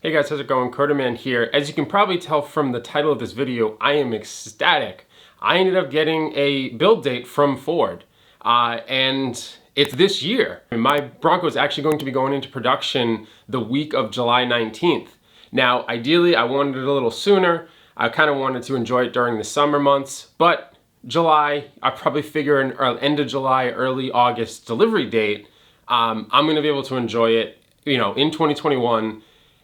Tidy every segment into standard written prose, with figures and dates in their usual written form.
Hey guys, how's it going? CoderMan here. As you can probably tell from the title of this video, I am ecstatic. I ended up getting a build date from Ford, and it's this year. My Bronco is actually going to be going into production the week of July 19th. Now, ideally, I wanted it a little sooner. I kind of wanted to enjoy it during the summer months, but July, I probably figure an end of July, early August delivery date, I'm going to be able to enjoy it, in 2021.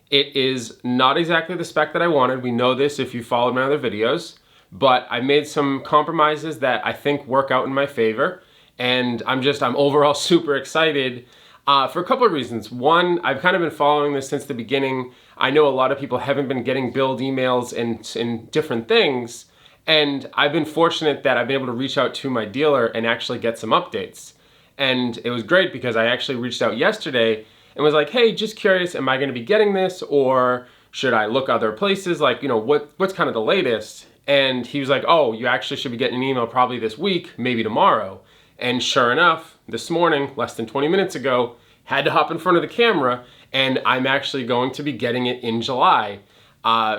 It is not exactly the spec that I wanted. We know this if you followed my other videos, but I made some compromises that I think work out in my favor. And I'm overall super excited for a couple of reasons. One, I've kind of been following this since the beginning. I know a lot of people haven't been getting build emails and different things. And I've been fortunate that I've been able to reach out to my dealer and actually get some updates. And it was great because I actually reached out yesterday and was like, hey, just curious, am I gonna be getting this, or should I look other places? Like, what's kind of the latest? And he was like, oh, you actually should be getting an email probably this week, maybe tomorrow. And sure enough, this morning, less than 20 minutes ago, had to hop in front of the camera, and I'm actually going to be getting it in July.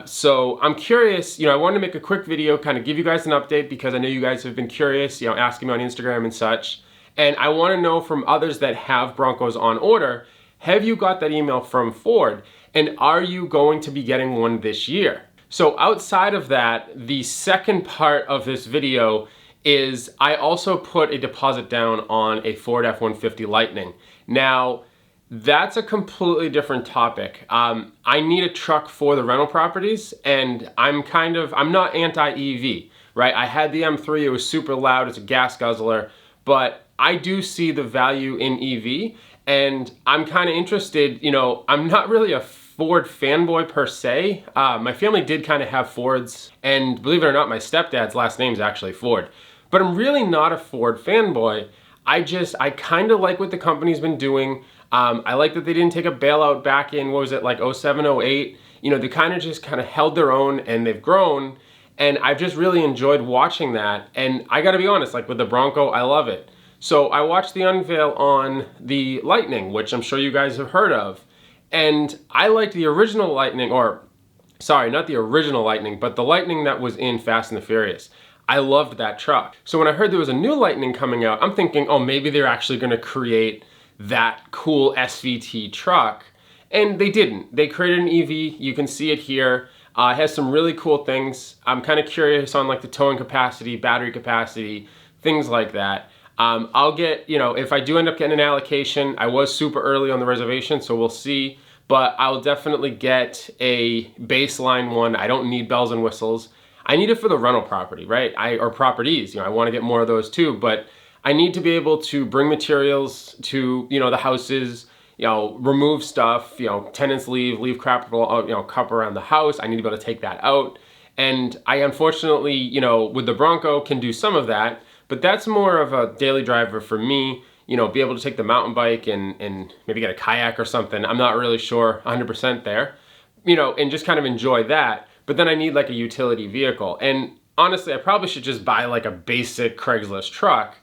So I'm curious, I wanted to make a quick video, kind of give you guys an update because I know you guys have been curious, asking me on Instagram and such. And I want to know from others that have Broncos on order, have you got that email from Ford? And are you going to be getting one this year? So outside of that, the second part of this video is I also put a deposit down on a Ford F-150 Lightning. Now, that's a completely different topic. I need a truck for the rental properties, and I'm not anti-EV, right? I had the M3, it was super loud, it's a gas guzzler, but I do see the value in EV, and I'm kind of interested, I'm not really a Ford fanboy per se. My family did kind of have Fords, and believe it or not, my stepdad's last name is actually Ford. But I'm really not a Ford fanboy. I kind of like what the company's been doing. I like that they didn't take a bailout back in, what was it, like 07, 08. They kind of held their own, and they've grown. And I've just really enjoyed watching that. And I gotta be honest, like with the Bronco, I love it. So I watched the unveil on the Lightning, which I'm sure you guys have heard of. And I liked the original Lightning, or sorry, not the original Lightning, but the Lightning that was in Fast and the Furious. I loved that truck. So when I heard there was a new Lightning coming out, I'm thinking, oh, maybe they're actually gonna create that cool SVT truck. And they didn't. They created an EV, you can see it here. It has some really cool things. I'm kind of curious on like the towing capacity, battery capacity, things like that. I'll get, if I do end up getting an allocation, I was super early on the reservation, so we'll see, but I'll definitely get a baseline one. I don't need bells and whistles. I need it for the rental property, right? Or properties, I want to get more of those too, but I need to be able to bring materials to, the houses, remove stuff, tenants leave crap, cup around the house. I need to be able to take that out. And I unfortunately, with the Bronco can do some of that, but that's more of a daily driver for me, be able to take the mountain bike and maybe get a kayak or something. I'm not really sure 100% there, and just kind of enjoy that. But then I need like a utility vehicle. And honestly, I probably should just buy like a basic Craigslist truck.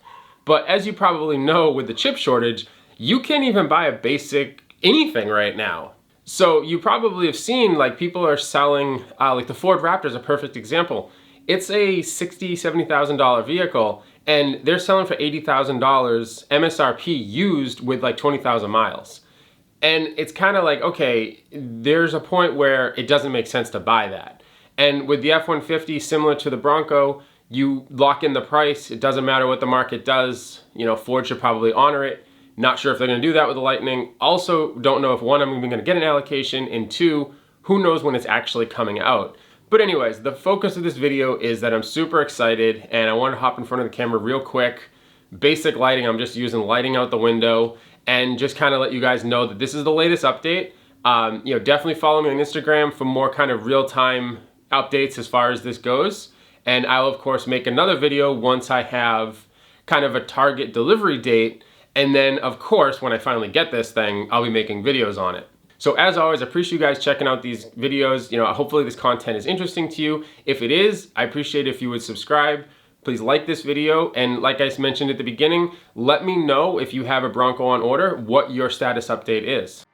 But as you probably know, with the chip shortage, you can't even buy a basic anything right now. So you probably have seen like people are selling, like the Ford Raptor is a perfect example. It's a $60,000, $70,000 vehicle, and they're selling for $80,000 MSRP used with like 20,000 miles. And it's kind of like, okay, there's a point where it doesn't make sense to buy that. And with the F-150, similar to the Bronco, you lock in the price. It doesn't matter what the market does. Ford should probably honor it. Not sure if they're gonna do that with the Lightning. Also, don't know if one, I'm even gonna get an allocation, and two, who knows when it's actually coming out. But anyways, the focus of this video is that I'm super excited, and I want to hop in front of the camera real quick. Basic lighting, I'm just using lighting out the window, and just kind of let you guys know that this is the latest update. Definitely follow me on Instagram for more kind of real-time updates as far as this goes. And I'll of course make another video once I have kind of a target delivery date. And then of course, when I finally get this thing, I'll be making videos on it. So as always, I appreciate you guys checking out these videos. Hopefully this content is interesting to you. If it is, I appreciate if you would subscribe. Please like this video, and like I mentioned at the beginning, let me know if you have a Bronco on order, what your status update is.